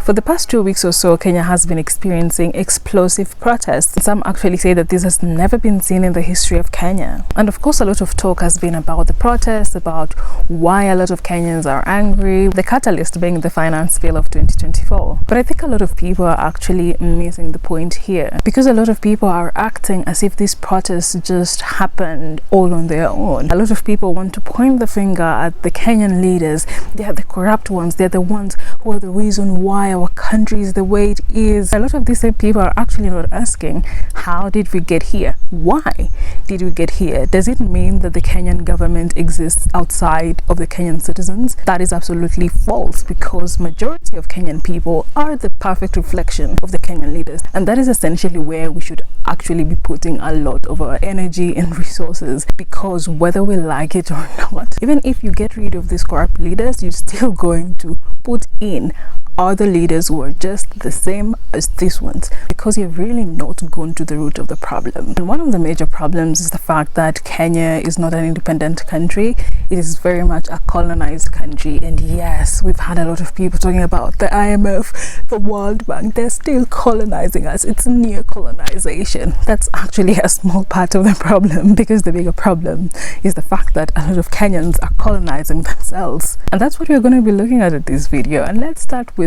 For the past 2 weeks or so, Kenya has been experiencing explosive protests. Some actually say that this has never been seen in the history of Kenya. And of course, a lot of talk has been about the protests, about why a lot of Kenyans are angry, the catalyst being the finance bill of 2024. But I think a lot of people are actually missing the point here, because a lot of people are acting as if these protests just happened all on their own. A lot of people want to point the finger at the Kenyan leaders. They are the corrupt ones. They're the ones who are the reason why our country is the way it is. A lot of these people are actually not asking, how did we get here? Why did we get here? Does it mean that the Kenyan government exists outside of the Kenyan citizens? That is absolutely false, because majority of Kenyan people are the perfect reflection of the Kenyan leaders, and that is essentially where we should actually be putting a lot of our energy and resources, because whether we like it or not, even if you get rid of these corrupt leaders, you're still going to put in other leaders who are just the same as these ones, because you've really not gone to the root of the problem. And one of the major problems is the fact that Kenya is not an independent country. It is very much a colonized country. And yes, we've had a lot of people talking about the IMF, the World Bank. They're still colonizing us. It's near colonization. That's actually a small part of the problem, because the bigger problem is the fact that a lot of Kenyans are colonizing themselves. And that's what we're going to be looking at in this video. And let's start with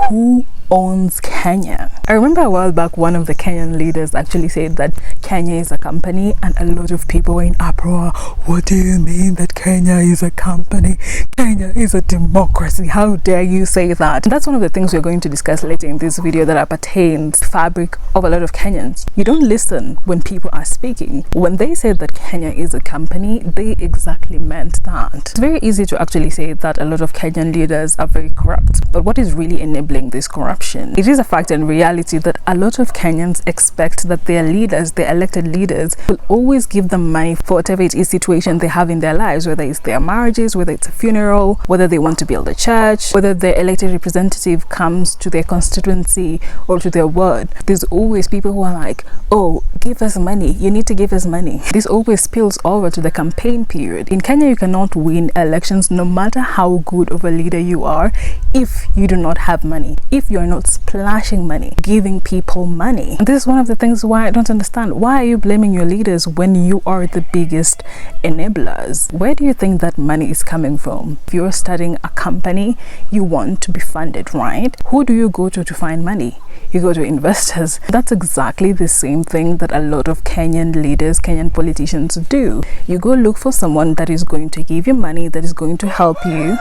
who owns Kenya. I remember a while back, one of the Kenyan leaders actually said that Kenya is a company, and a lot of people were in uproar. What do you mean that Kenya is a company? Kenya is a democracy. How dare you say that? And that's one of the things we're going to discuss later in this video that pertains to the fabric of a lot of Kenyans. You don't listen when people are speaking. When they said that Kenya is a company, they exactly meant that. It's very easy to actually say that a lot of Kenyan leaders are very corrupt, but what is really enabling this corruption? It is a fact and reality that a lot of Kenyans expect that their leaders, their elected leaders, will always give them money for whatever it is situation they have in their lives, whether it's their marriages, whether it's a funeral, whether they want to build a church, whether their elected representative comes to their constituency or to their ward. There's always people who are like, oh, give us money, you need to give us money. This always spills over to the campaign period. In Kenya, you cannot win elections no matter how good of a leader you are if you do not have money, if you're not splashing money, giving people money. And this is one of the things why I don't understand. Why are you blaming your leaders when you are the biggest enablers? Where do you think that money is coming from? If you're starting a company, you want to be funded, right? Who do you go to find money? You go to investors. That's exactly the same thing that a lot of Kenyan leaders, Kenyan politicians do. You go look for someone that is going to give you money, that is going to help you,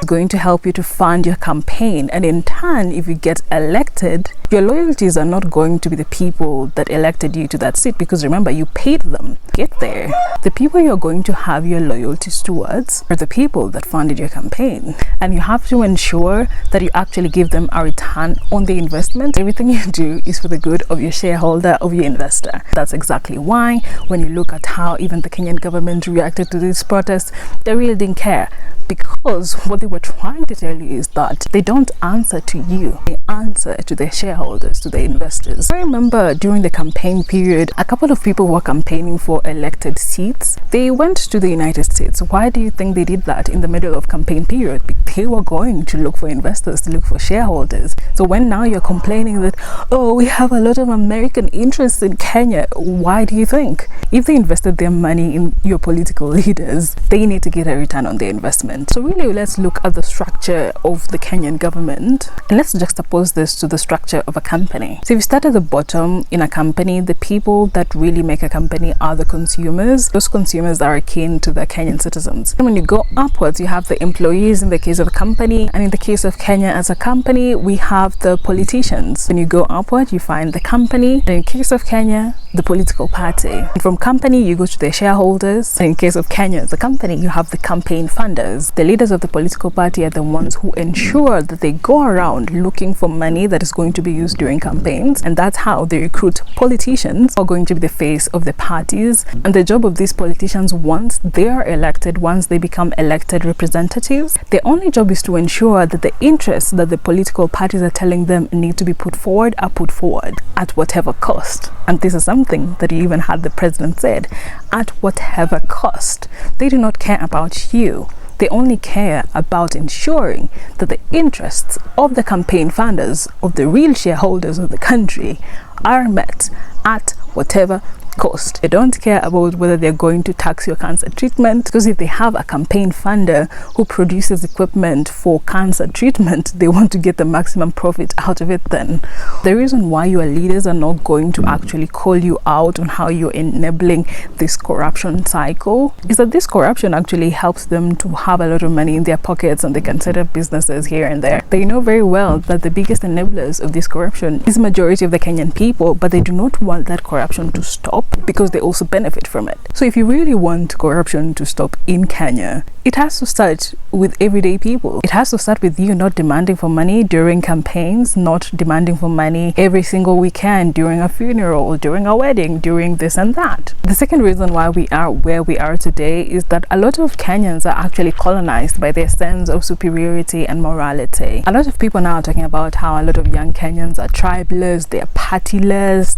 to fund your campaign. And in turn, if you get elected, your loyalties are not going to be the people that elected you to that seat, because remember, you paid them to get there. The people you're going to have your loyalties towards are the people that funded your campaign, and you have to ensure that you actually give them a return on the investment. Everything you do is for the good of your shareholder, of your investor. That's exactly why when you look at how even the Kenyan government reacted to these protests, they really didn't care, because what they were trying to tell you is that they don't answer to you, they answer to their shareholders, to their investors. I remember during the campaign period, a couple of people who were campaigning for elected seats, they went to the United States. Why do you think they did that in the middle of campaign period? They were going to look for investors, to look for shareholders. So when now you're complaining that, oh, we have a lot of American interests in Kenya, why do you think? If they invested their money in your political leaders, they need to get a return on their investment. So really, let's look at the structure of the Kenyan government, and let's juxtapose this to the structure of a company. So if you start at the bottom in a company, the people that really make a company are the consumers. Those consumers are akin to the Kenyan citizens. And when you go upwards, you have the employees in the case of a company, and in the case of Kenya as a company, we have the politicians. When you go upward, you find the company, and in case of Kenya, the political party. And from company, you go to the shareholders, and in case of Kenya as a company, you have the campaign funders. The leaders of the political party are the ones who ensure that they go around looking for money that is going to be used during campaigns, and that's how they recruit politicians who are going to be the face of the parties. And the job of these politicians, once they are elected, once they become elected representatives, their only job is to ensure that the interests that the political parties are telling them need to be put forward are put forward at whatever cost. And this is something that you even had the president said, at whatever cost. They do not care about you. They only care about ensuring that the interests of the campaign funders, of the real shareholders of the country, are met at whatever cost. They don't care about whether they're going to tax your cancer treatment, because if they have a campaign funder who produces equipment for cancer treatment, they want to get the maximum profit out of it. Then the reason why your leaders are not going to actually call you out on how you're enabling this corruption cycle is that this corruption actually helps them to have a lot of money in their pockets, and they can set up businesses here and there. They know very well that the biggest enablers of this corruption is the majority of the Kenyan people, but they do not want that corruption to stop, because they also benefit from it. So if you really want corruption to stop in Kenya, it has to start with everyday people. It has to start with you not demanding for money during campaigns, not demanding for money every single weekend, during a funeral, during a wedding, during this and that. The second reason why we are where we are today is that a lot of Kenyans are actually colonized by their sense of superiority and morality. A lot of people now are talking about how a lot of young Kenyans are tribeless, they're partyless,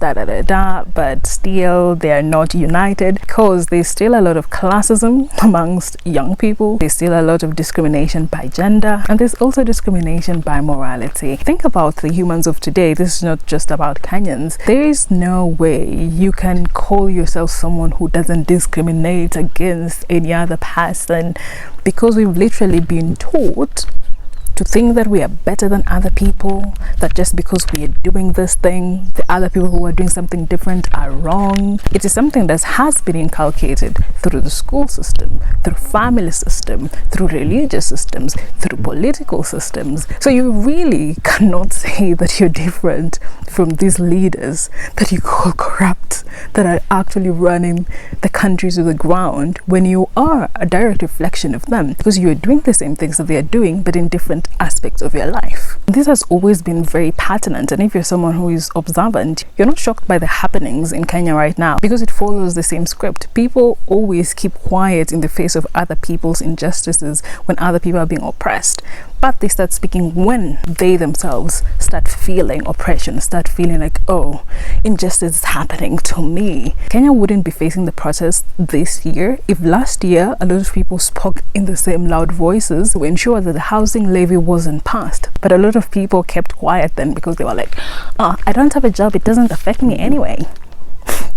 but still they are not united, because there's still a lot of classism amongst young people. There's still a lot of discrimination by gender, and there's also discrimination by morality. Think about the humans of today. This is not just about Kenyans. There is no way you can call yourself someone who doesn't discriminate against any other person, because we've literally been taught to think that we are better than other people, that just because we are doing this thing, the other people who are doing something different are wrong. It is something that has been inculcated through the school system, through family system, through religious systems, through political systems. So you really cannot say that you're different from these leaders that you call corrupt, that are actually running the country to the ground, when you are a direct reflection of them, because you are doing the same things that they are doing, but in different aspects of your life. This has always been very pertinent, and if you're someone who is observant, you're not shocked by the happenings in Kenya right now, because it follows the same script. People always keep quiet in the face of other people's injustices when other people are being oppressed, but they start speaking when they themselves start feeling oppression, start feeling like, oh, injustice is happening to me. Kenya wouldn't be facing the protests this year if last year a lot of people spoke in the same loud voices to ensure that the housing levy wasn't passed, but a lot of people kept quiet then, because they were like, I don't have a job, it doesn't affect me anyway.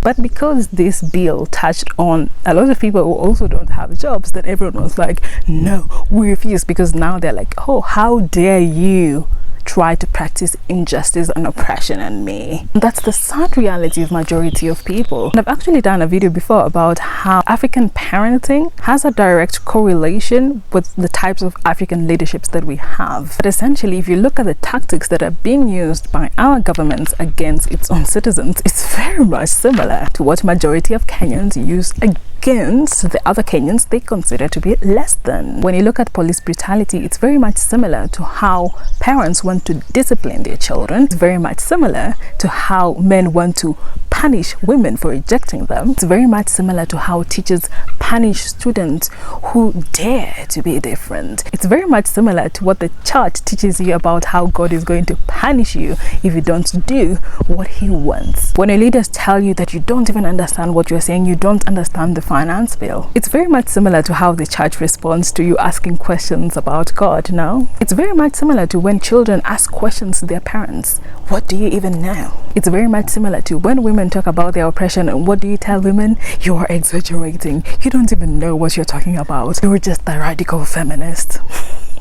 But because this bill touched on a lot of people who also don't have jobs, then everyone was like, no, we refuse, because now they're like, oh, how dare you try to practice injustice and oppression on me. That's the sad reality of majority of people. And I've actually done a video before about how African parenting has a direct correlation with the types of African leaderships that we have. But essentially, if you look at the tactics that are being used by our governments against its own citizens, it's very much similar to what majority of Kenyans use against the other Kenyans they consider to be less than. When you look at police brutality, it's very much similar to how parents want to discipline their children. It's very much similar to how men want to punish women for rejecting them. It's very much similar to how teachers punish students who dare to be different. It's very much similar to what the church teaches you about how God is going to punish you if you don't do what he wants. When your leaders tell you that you don't even understand what you're saying, you don't understand the finance bill, it's very much similar to how the church responds to you asking questions about God. No, it's very much similar to when children ask questions to their parents. What do you even know? It's very much similar to when women talk about their oppression, and what do you tell women? You are exaggerating. You don't even know what you're talking about. You're just a radical feminist.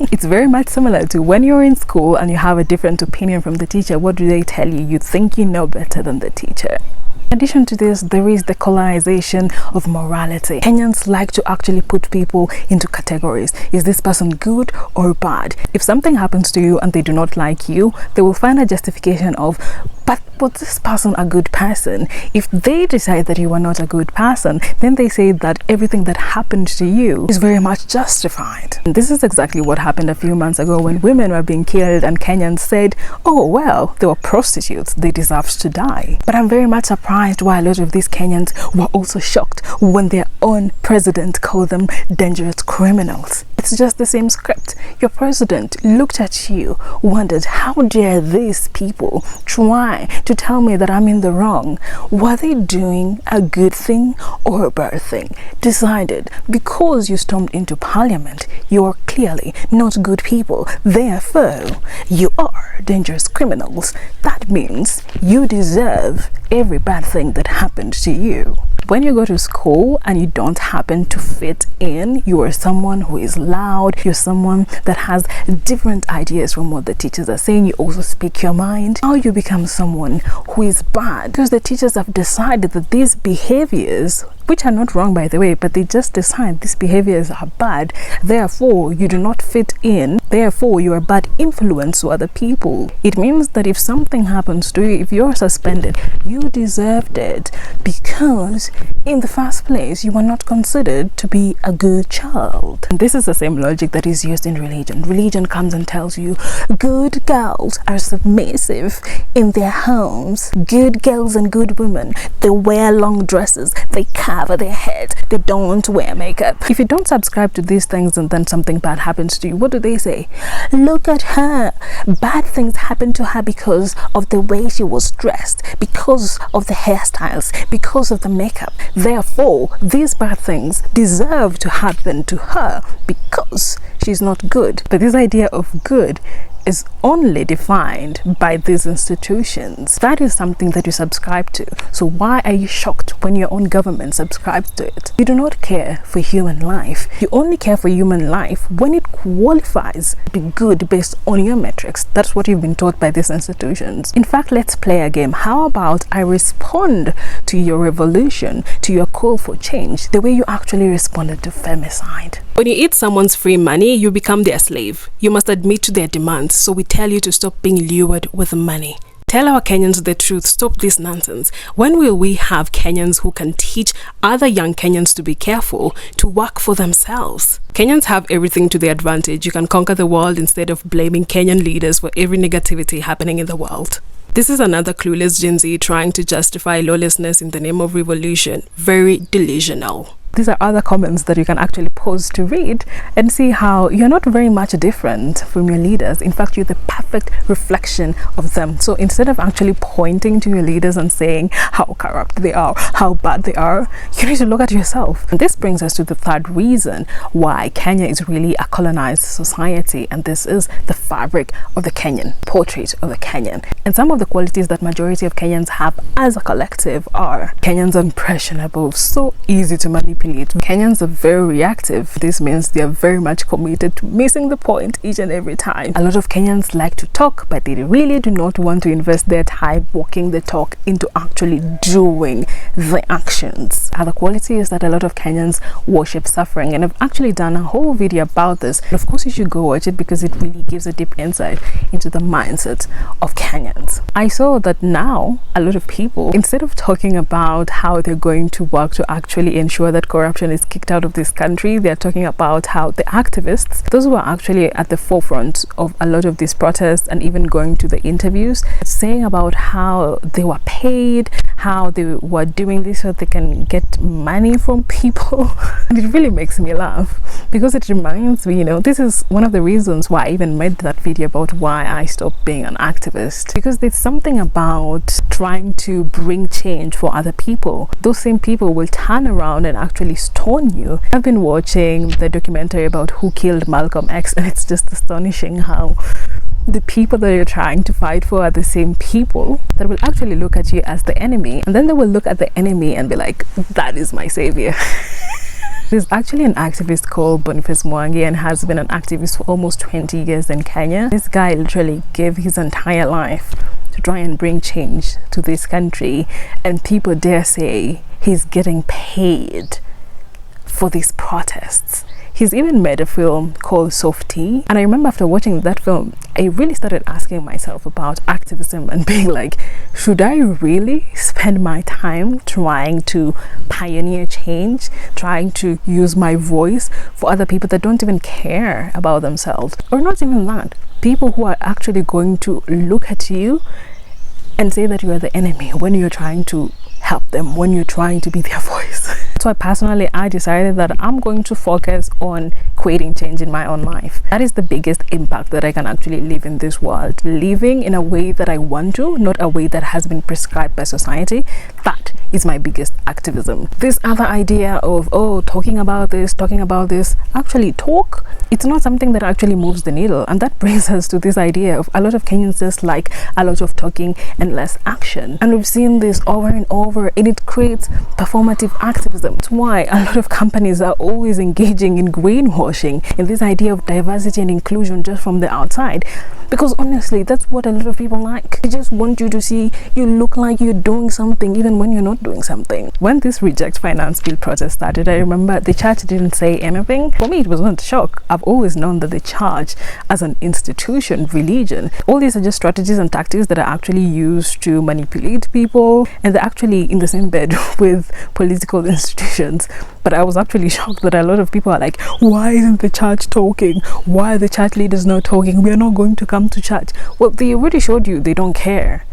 It's very much similar to when you're in school and you have a different opinion from the teacher. What do they tell you? You think you know better than the teacher. In addition to this, there is the colonization of morality. Kenyans like to actually put people into categories. Is this person good or bad? If something happens to you and they do not like you, they will find a justification of, but was this person a good person? If they decide that you are not a good person, then they say that everything that happened to you is very much justified. And this is exactly what happened a few months ago when women were being killed and Kenyans said, oh well, they were prostitutes, they deserved to die. But I'm very much surprised why a lot of these Kenyans were also shocked when their own president called them dangerous criminals. It's just the same script. Your president looked at you, wondered, how dare these people try I to tell me that I'm in the wrong? Were they doing a good thing or a bad thing? Decided because you stormed into parliament, you are clearly not good people. Therefore, you are dangerous criminals. That means you deserve every bad thing that happened to you. When you go to school and you don't happen to fit in, you are someone who is loud, you're someone that has different ideas from what the teachers are saying, you also speak your mind. Now you become someone who is bad because the teachers have decided that these behaviors, which are not wrong by the way, but they just decide these behaviors are bad, therefore you do not fit in, therefore you are a bad influence to other people. It means that if something happens to you, if you're suspended, you deserved it because in the first place you were not considered to be a good child. And this is the same logic that is used in religion. Religion comes and tells you good girls are submissive in their homes, good girls and good women, they wear long dresses, they cover their head, they don't wear makeup. If you don't subscribe to these things and then something bad happens to you, what do they say? Look at her, bad things happen to her because of the way she was dressed, because of the hairstyles, because of the makeup. Therefore, these bad things deserve to happen to her because she's not good. But this idea of good is only defined by these institutions. That is something that you subscribe to. So why are you shocked when your own government subscribes to it? You do not care for human life. You only care for human life when it qualifies to be good based on your metrics. That's what you've been taught by these institutions. In fact, let's play a game. How about I respond to your revolution, to your call for change, the way you actually responded to femicide? When you eat someone's free money, you become their slave. You must admit to their demands, so we tell you to stop being lured with money. Tell our Kenyans the truth, stop this nonsense. When will we have Kenyans who can teach other young Kenyans to be careful, to work for themselves? Kenyans have everything to their advantage. You can conquer the world instead of blaming Kenyan leaders for every negativity happening in the world. This is another clueless Gen Z trying to justify lawlessness in the name of revolution. Very delusional. These are other comments that you can actually pause to read and see how you're not very much different from your leaders. In fact, you're the perfect reflection of them. So instead of actually pointing to your leaders and saying how corrupt they are, how bad they are, you need to look at yourself. And this brings us to the third reason why Kenya is really a colonized society. And this is the fabric of the Kenyan, portrait of the Kenyan. And some of the qualities that majority of Kenyans have as a collective are: Kenyans are impressionable, so easy to manipulate. Kenyans are very reactive. This means they are very much committed to missing the point each and every time. A lot of Kenyans like to talk, but they really do not want to invest their time walking the talk into actually doing the actions. Other quality is that a lot of Kenyans worship suffering, and I've actually done a whole video about this. And of course, you should go watch it because it really gives a deep insight into the mindset of Kenyans. I saw that now a lot of people, instead of talking about how they're going to work to actually ensure that corruption is kicked out of this country, they're talking about how the activists, those who are actually at the forefront of a lot of these protests and even going to the interviews, saying about how they were paid, how they were doing this so they can get money from people. And it really makes me laugh because it reminds me, this is one of the reasons why I even made that video about why I stopped being an activist, because there's something about trying to bring change for other people. Those same people will turn around and actually stone you. I've been watching the documentary about who killed Malcolm X, and it's just astonishing how the people that you're trying to fight for are the same people that will actually look at you as the enemy, and then they will look at the enemy and be like, that is my savior. There's actually an activist called Boniface Mwangi, and has been an activist for almost 20 years in Kenya. This guy literally gave his entire life to try and bring change to this country, and people dare say he's getting paid for these protests. He's even made a film called Softy, and I remember after watching that film, I really started asking myself about activism and being like, should I really spend my time trying to pioneer change, trying to use my voice for other people that don't even care about themselves? Or not even that, people who are actually going to look at you and say that you are the enemy when you're trying to help them, when you're trying to be their voice. So I decided that I'm going to focus on creating change in my own life. That is the biggest impact that I can actually live in this world. Living in a way that I want to, not a way that has been prescribed by society. That is my biggest activism. This other idea of, oh, talking about this, actually talk, it's not something that actually moves the needle. And that brings us to this idea of a lot of Kenyans just like a lot of talking and less action. And we've seen this over and over, and it creates performative activism. That's why a lot of companies are always engaging in greenwashing and this idea of diversity and inclusion just from the outside. Because honestly, that's what a lot of people like. They just want you to see you look like you're doing something even when you're not doing something. When this Reject Finance Bill protest started, I remember the church didn't say anything. For me, it was not a shock. I've always known that the church as an institution, religion, all these are just strategies and tactics that are actually used to manipulate people, and they're actually in the same bed with political institutions. But I was actually shocked that a lot of people are like, why isn't the church talking? Why are the church leaders not talking? We are not going to come to church. Well, they already showed you they don't care.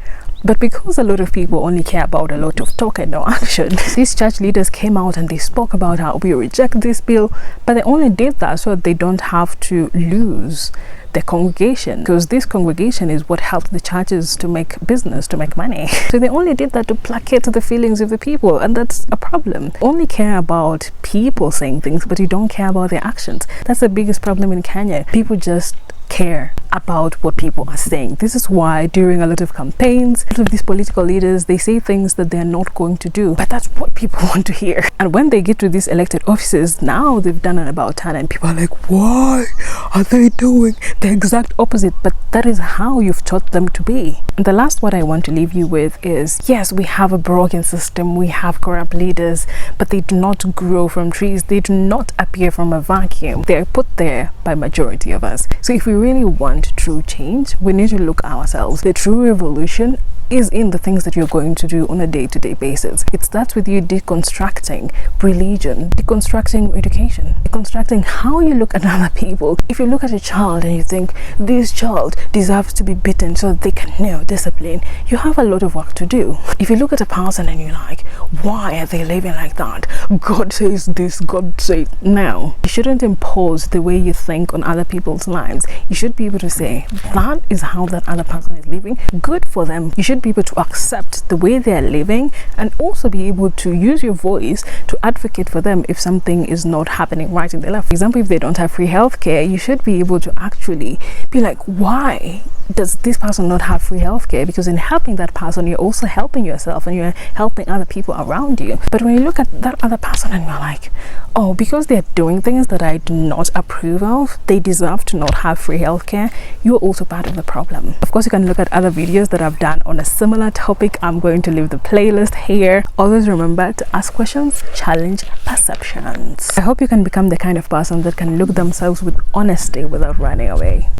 But because a lot of people only care about a lot of talk and no action, these church leaders came out and they spoke about how we reject this bill, but they only did that so that they don't have to lose the congregation, because this congregation is what helped the churches to make business, to make money. So they only did that to placate the feelings of the people, and that's a problem. Only care about people saying things, but you don't care about their actions. That's the biggest problem in Kenya. People just care about what people are saying. This is why during a lot of campaigns, a lot of these political leaders, they say things that they're not going to do, but that's what people want to hear. And when they get to these elected offices, now they've done an about turn and people are like, why are they doing the exact opposite? But that is how you've taught them to be. And the last what I want to leave you with is, yes, we have a broken system, we have corrupt leaders, but they do not grow from trees, they do not appear from a vacuum. They're put there by majority of us. So if we really want true change, we need to look at ourselves. The true revolution is in the things that you're going to do on a day-to-day basis. It starts with you deconstructing religion, deconstructing education, deconstructing how you look at other people. If you look at a child and you think this child deserves to be beaten so that they can know discipline, you have a lot of work to do. If you look at a person and you're like, why are they living like that? God says this, God says no. You shouldn't impose the way you think on other people's lives. You should be able to say, that is how that other person is living. Good for them. You should be able to accept the way they're living and also be able to use your voice to advocate for them if something is not happening right in their life. For example, if they don't have free healthcare, you should be able to actually be like, why does this person not have free healthcare? Because in helping that person, you're also helping yourself and you're helping other people around you. But when you look at that other person and you're like, oh, because they're doing things that I do not approve of, they deserve to not have free healthcare, you're also part of the problem. Of course, you can look at other videos that I've done on a similar topic. I'm going to leave the playlist here. Always remember to ask questions, challenge perceptions. I hope you can become the kind of person that can look themselves with honesty without running away.